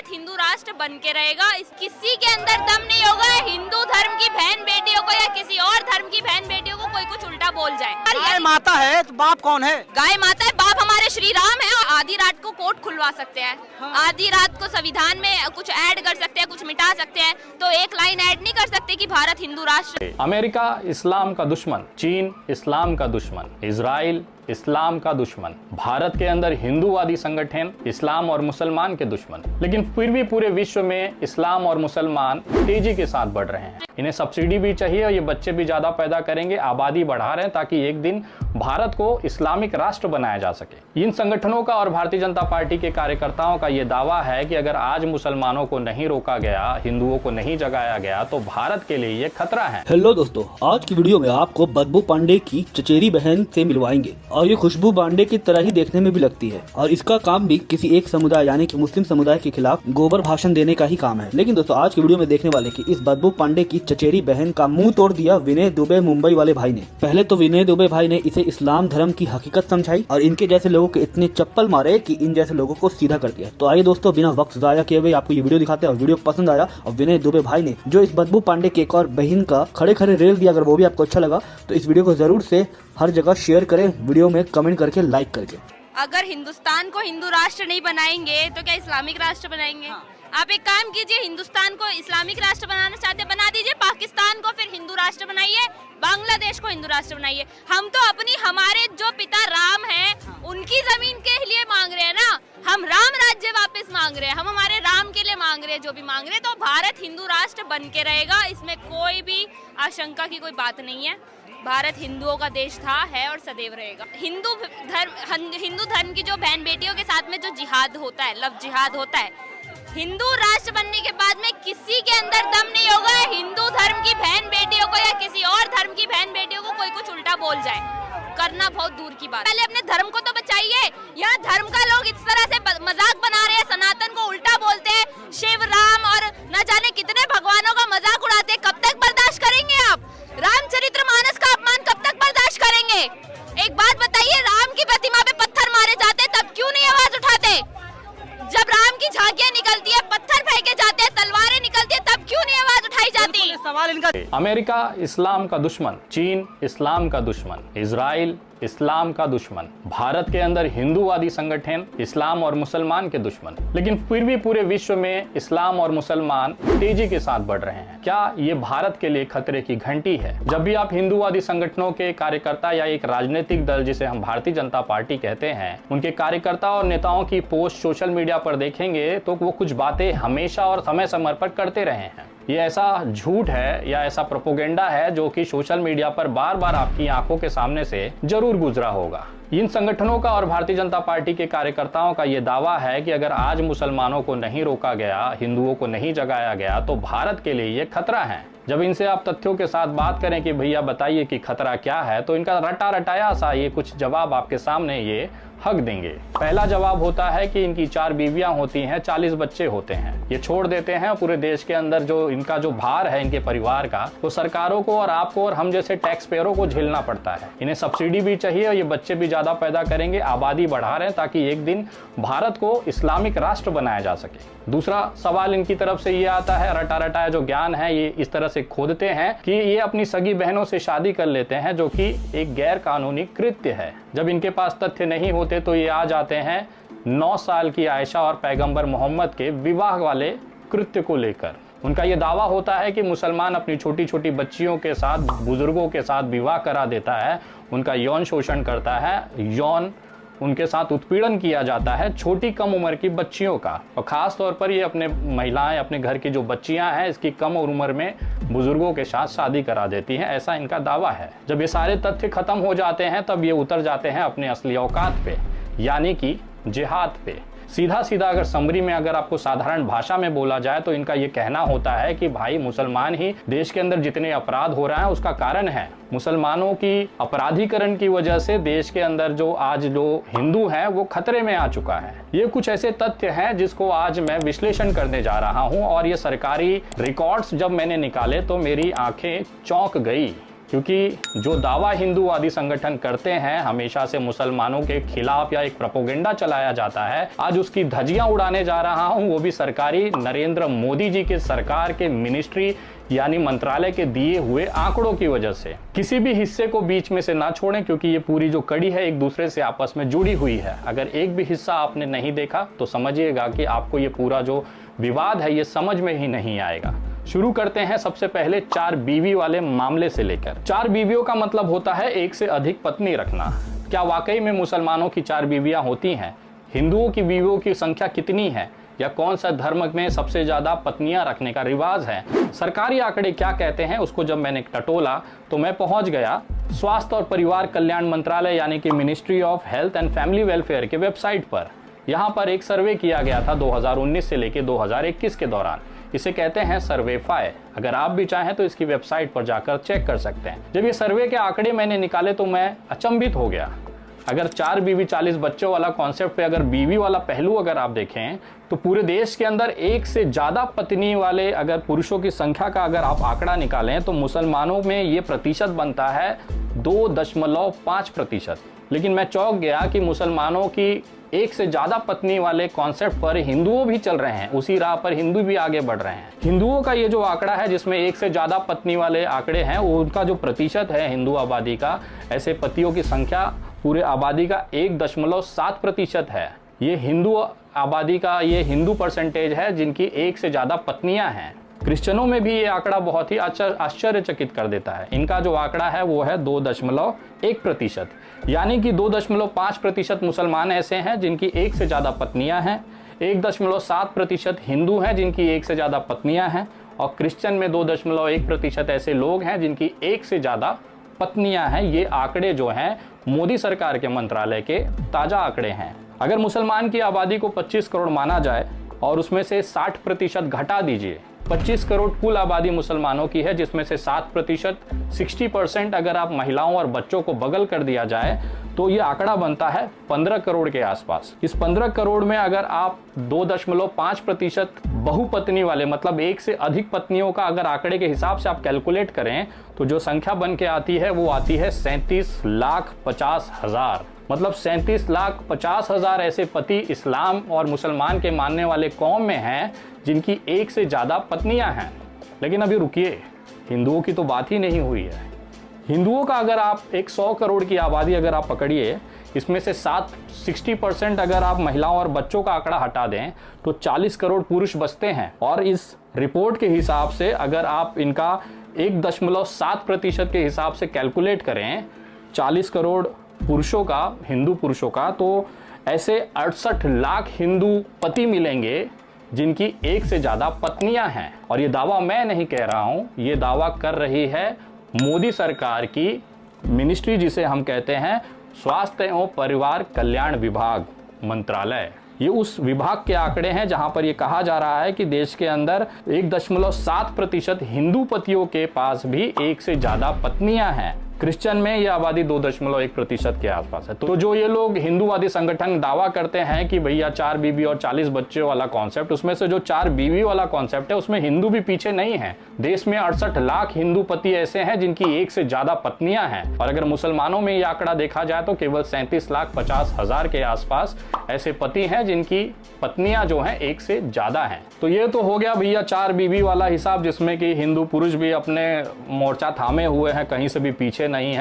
भारत हिंदू राष्ट्र बन के रहेगा। किसी के अंदर दम नहीं होगा हिंदू धर्म की बहन बेटियों को या किसी और धर्म की बहन बेटियों को कोई कुछ उल्टा बोल जाए। गाय माता है तो बाप कौन है? गाय माता है, बाप हमारे श्री राम है। आधी रात को कोर्ट खुलवा सकते हैं, आधी रात को संविधान में कुछ ऐड कर सकते हैं, कुछ मिटा सकते हैं, तो एक लाइन ऐड नहीं कर सकते कि भारत हिंदू राष्ट्र। अमेरिका इस्लाम का दुश्मन, चीन इस्लाम का दुश्मन, इजराइल इस्लाम का दुश्मन, भारत के अंदर हिंदूवादी संगठन इस्लाम और मुसलमान के दुश्मन। लेकिन फिर भी पूरे विश्व में इस्लाम और मुसलमान तेजी के साथ बढ़ रहे हैं। इन्हें सब्सिडी भी चाहिए और ये बच्चे भी ज्यादा पैदा करेंगे, आबादी बढ़ा रहे हैं ताकि एक दिन भारत को इस्लामिक राष्ट्र बनाया जा सके। इन संगठनों का और भारतीय जनता पार्टी के कार्यकर्ताओं का ये दावा है कि अगर आज मुसलमानों को नहीं रोका गया, हिंदुओं को नहीं जगाया गया, तो भारत के लिए ये खतरा है। हेलो दोस्तों, आज की वीडियो में आपको बदबू पांडे की चचेरी बहन से मिलवाएंगे और ये खुशबू पांडे की तरह ही देखने में भी लगती है और इसका काम भी किसी एक समुदाय यानी कि मुस्लिम समुदाय के खिलाफ गोबर भाषण देने का ही काम है। लेकिन दोस्तों, आज की वीडियो में देखने वाले कि इस बदबू पांडे की चचेरी बहन का मुंह तोड़ दिया विनय दुबे मुंबई वाले भाई ने। पहले तो विनय दुबे भाई ने इसे इस्लाम धर्म की हकीकत समझाई और इनके जैसे लोगों के इतने चप्पल मारे कि इन जैसे लोगों को सीधा कर दिया। तो आइए दोस्तों, बिना वक्त जाया किए हुए आपको ये वीडियो दिखाते हैं और वीडियो पसंद आया और विनय दुबे भाई ने जो इस बदबू पांडे की एक और बहन का खड़े खड़े रेल दिया, अगर वो भी आपको अच्छा लगा तो इस वीडियो को जरूर से हर जगह शेयर करें, वीडियो में कमेंट करके लाइक करके। अगर हिंदुस्तान को हिंदू राष्ट्र नहीं बनाएंगे तो क्या इस्लामिक राष्ट्र बनाएंगे? आप एक काम कीजिए, हिंदुस्तान को इस्लामिक राष्ट्र बनाना चाहते बना दीजिए, पाकिस्तान को फिर हिंदू राष्ट्र बनाइए, बांग्लादेश को हिंदू राष्ट्र बनाइए। हम तो अपनी हमारे जो पिता राम हैं उनकी जमीन के लिए मांग रहे हैं ना, हम राम राज्य वापस मांग रहे हैं, हम हमारे राम के लिए मांग रहे हैं, जो भी मांग रहे हैं। तो भारत हिंदू राष्ट्र बन के रहेगा, इसमें कोई भी आशंका की कोई बात नहीं है। भारत हिंदुओं का देश था, है और सदैव रहेगा। हिंदू धर्म की जो बहन बेटियों के साथ में जो जिहाद होता है, लव जिहाद होता है, हिंदू राष्ट्र बनने के बाद में किसी के अंदर दम नहीं होगा हिंदू धर्म की बहन बेटियों को या किसी और धर्म की बहन बेटियों को कोई कुछ उल्टा बोल जाए। करना बहुत दूर की बात। पहले अपने धर्म को तो बचाइए। यहाँ धर्म का लोग इस तरह से मजाक बना रहे हैं, सनातन को उल्टा बोलते हैं, शिव राम और न जाने कितने भगवानों का मजाक उड़ाते हैं। कब तक बर्दाश्त करेंगे आप? रामचरितमानस का अपमान कब तक बर्दाश्त करेंगे? एक बात बताइए, राम की प्रतिमा पे पत्थर मारे जाते तब क्यों नहीं आवाज उठाते? जब राम की झांकियां निकलती है, पत्थर फेंके जाते हैं, तलवारें निकलती है, तब क्यों नहीं आवाज उठाई जाती? सवाल इनका। अमेरिका इस्लाम का दुश्मन, चीन इस्लाम का दुश्मन, इजराइल इस्लाम का दुश्मन, भारत के अंदर हिंदूवादी संगठन इस्लाम और मुसलमान के दुश्मन। लेकिन फिर भी पूरे विश्व में इस्लाम और मुसलमान तेजी के साथ बढ़ रहे हैं। क्या ये भारत के लिए खतरे की घंटी है? जब भी आप हिंदूवादी संगठनों के कार्यकर्ता या एक राजनीतिक दल जिसे हम भारतीय जनता पार्टी कहते हैं, उनके कार्यकर्ता और नेताओं की पोस्ट सोशल मीडिया पर देखेंगे तो वो कुछ बातें हमेशा और समय समय पर करते रहे हैं। ये ऐसा झूठ है या ऐसा प्रोपोगेंडा है जो कि सोशल मीडिया पर बार बार आपकी आंखों के सामने से जरूर गुजरा होगा। इन संगठनों का और भारतीय जनता पार्टी के कार्यकर्ताओं का ये दावा है कि अगर आज मुसलमानों को नहीं रोका गया, हिंदुओं को नहीं जगाया गया, तो भारत के लिए ये खतरा है। जब इनसे आप तथ्यों के साथ बात करें कि भैया बताइए कि खतरा क्या है, तो इनका रटा रटाया सा ये कुछ जवाब आपके सामने ये हक देंगे। पहला जवाब होता है कि इनकी 4 बीवियां होती हैं, 40 बच्चे होते हैं, ये छोड़ देते हैं। पूरे देश के अंदर जो इनका जो भार है इनके परिवार का, वो सरकारों को और आपको और हम जैसे टैक्स पेयरों को झेलना पड़ता है। इन्हें सब्सिडी भी चाहिए और ये बच्चे भी ज्यादा पैदा करेंगे, आबादी बढ़ा रहे हैं ताकि एक दिन भारत को इस्लामिक राष्ट्र बनाया जा सके। दूसरा सवाल इनकी तरफ से ये आता है, रटा रटाया जो ज्ञान है ये इस तरह से खोदते हैं कि ये अपनी सगी बहनों से शादी कर लेते हैं, जो कि एक गैर कानूनी कृत्य है। जब इनके पास तथ्य नहीं होते तो ये आ जाते हैं 9 साल की आयशा और पैगंबर मोहम्मद के विवाह वाले कृत्य को लेकर। उनका ये दावा होता है कि मुसलमान अपनी छोटी छोटी बच्चियों के साथ, बुजुर्गों के साथ विवाह करा देता है, उनका यौन शोषण करता है, यौन उनके साथ उत्पीड़न किया जाता है, छोटी कम उम्र की बच्चियों का। और खास तौर पर ये अपने महिलाएं, अपने घर की जो बच्चियां हैं, इसकी कम उम्र में बुजुर्गों के साथ शादी करा देती हैं, ऐसा इनका दावा है। जब ये सारे तथ्य खत्म हो जाते हैं तब ये उतर जाते हैं अपने असली औकात पे, यानी कि जिहाद पे। सीधा सीधा अगर समरी में अगर आपको साधारण भाषा में बोला जाए तो इनका ये कहना होता है कि भाई मुसलमान ही देश के अंदर जितने अपराध हो रहे हैं उसका कारण है। मुसलमानों की अपराधीकरण की वजह से देश के अंदर जो आज जो हिंदू हैं वो खतरे में आ चुका है। ये कुछ ऐसे तथ्य हैं जिसको आज मैं विश्लेषण करने जा रहा हूं और ये सरकारी रिकॉर्ड्स जब मैंने निकाले तो मेरी आंखें चौंक गई। क्योंकि जो दावा हिंदूवादी संगठन करते हैं हमेशा से मुसलमानों के खिलाफ या एक प्रोपेगेंडा चलाया जाता है, आज उसकी धज्जियां उड़ाने जा रहा हूं, वो भी सरकारी नरेंद्र मोदी जी के सरकार के मिनिस्ट्री यानी मंत्रालय के दिए हुए आंकड़ों की वजह से। किसी भी हिस्से को बीच में से ना छोड़ें, क्योंकि ये पूरी जो कड़ी है एक दूसरे से आपस में जुड़ी हुई है। अगर एक भी हिस्सा आपने नहीं देखा तो समझिएगा कि आपको ये पूरा जो विवाद है ये समझ में ही नहीं आएगा। शुरू करते हैं सबसे पहले 4 बीवी वाले मामले से लेकर। 4 बीवियों का मतलब होता है एक से अधिक पत्नी रखना। क्या वाकई में मुसलमानों की 4 बीवियां होती हैं? हिंदुओं की बीवियों की संख्या कितनी है? या कौन सा धर्म में सबसे ज्यादा पत्नियां रखने का रिवाज है? सरकारी आंकड़े क्या कहते हैं उसको जब मैंने टटोला तो मैं पहुंच गया स्वास्थ्य और परिवार कल्याण मंत्रालय यानी कि ministry of health and family welfare के वेबसाइट पर। यहाँ पर एक सर्वे किया गया था 2019 से लेकर 2021 के दौरान। इसे कहते हैं सर्वेफाई। अगर आप भी चाहें तो इसकी वेबसाइट पर जाकर चेक कर सकते हैं। जब ये सर्वे के आंकड़े मैंने निकाले तो मैं अचंभित हो गया। अगर 4 बीवी 40 बच्चों वाला कॉन्सेप्ट पे अगर बीवी वाला पहलू अगर आप देखें तो पूरे देश के अंदर एक से ज्यादा पत्नी वाले अगर पुरुषों की संख्या का अगर आप आंकड़ा निकालें तो मुसलमानों में ये प्रतिशत बनता है 2.5%। लेकिन मैं चौंक गया कि मुसलमानों की एक से ज्यादा पत्नी वाले कॉन्सेप्ट पर हिंदुओं भी चल रहे हैं, उसी राह पर हिंदू भी आगे बढ़ रहे हैं। हिंदुओं का ये जो आंकड़ा है जिसमें एक से ज्यादा पत्नी वाले आंकड़े हैं, उनका जो प्रतिशत है हिंदू आबादी का, ऐसे पतियों की संख्या पूरे आबादी का 1.7% है। ये हिंदू आबादी का ये हिंदू परसेंटेज है जिनकी एक से ज्यादा पत्नियां हैं। क्रिश्चियनों में भी ये आंकड़ा बहुत ही आश्चर्यचकित कर देता है। इनका जो आंकड़ा है वो है 2.1%, यानी कि 2.5% मुसलमान ऐसे हैं जिनकी एक से ज्यादा पत्नियां हैं, 1.7% हिंदू हैं जिनकी एक से ज्यादा पत्नियां हैं, और क्रिश्चियन में 2.1% ऐसे लोग हैं जिनकी एक से ज्यादा पत्नियां हैं। ये आंकड़े जो हैं मोदी सरकार के मंत्रालय के ताजा आंकड़े हैं। अगर मुसलमान की आबादी को 25 करोड़ माना जाए और उसमें से 60% घटा दीजिए, 25 करोड़ कुल आबादी मुसलमानों की है, जिसमें से 7% 60% अगर आप महिलाओं और बच्चों को बगल कर दिया जाए तो ये आंकड़ा बनता है 15 करोड़ के आसपास। इस 15 करोड़ में अगर आप 2.5% बहुपत्नी वाले मतलब एक से अधिक पत्नियों का अगर आंकड़े के हिसाब से आप कैलकुलेट करें तो जो संख्या बन के आती है वो आती है 37,50,000। मतलब 37,50,000 ऐसे पति इस्लाम और मुसलमान के मानने वाले कौम में हैं जिनकी एक से ज्यादा पत्नियां हैं। लेकिन अभी रुकिए, हिंदुओं की तो बात ही नहीं हुई है। हिंदुओं का अगर आप एक 100 करोड़ की आबादी अगर आप पकड़िए, इसमें से 60% अगर आप महिलाओं और बच्चों का आंकड़ा हटा दें तो 40 करोड़ पुरुष बचते हैं। और इस रिपोर्ट के हिसाब से अगर आप इनका 1.7% के हिसाब से कैलकुलेट करें 40 करोड़ पुरुषों का, हिंदू पुरुषों का, तो ऐसे 68 लाख हिंदू पति मिलेंगे जिनकी एक से ज्यादा पत्नियां हैं। और ये दावा मैं नहीं कह रहा हूं, ये दावा कर रही है मोदी सरकार की मिनिस्ट्री जिसे हम कहते हैं स्वास्थ्य एवं परिवार कल्याण विभाग मंत्रालय। ये उस विभाग के आंकड़े हैं जहां पर ये कहा जा रहा है कि देश के अंदर 1.7% हिंदू पतियों के पास भी एक से ज्यादा पत्नियां हैं। क्रिश्चियन में यह आबादी 2.1% के आसपास है। तो जो ये लोग हिंदूवादी संगठन दावा करते हैं कि भैया 4 बीवी और 40 बच्चे वाला कॉन्सेप्ट, उसमें से जो 4 बीवी वाला कॉन्सेप्ट है उसमें हिंदू भी पीछे नहीं है। देश में 68 लाख हिंदू पति ऐसे हैं जिनकी एक से ज्यादा पत्नियां हैं। और अगर मुसलमानों में यह आंकड़ा देखा जाए तो केवल 37,50,000 के आसपास ऐसे पति हैं जिनकी पत्नियां जो हैं एक से ज्यादा हैं। तो ये तो हो गया भैया 4 बीवी वाला हिसाब, जिसमें कि हिंदू पुरुष भी अपने मोर्चा थामे हुए हैं, कहीं से भी पीछे नहीं है।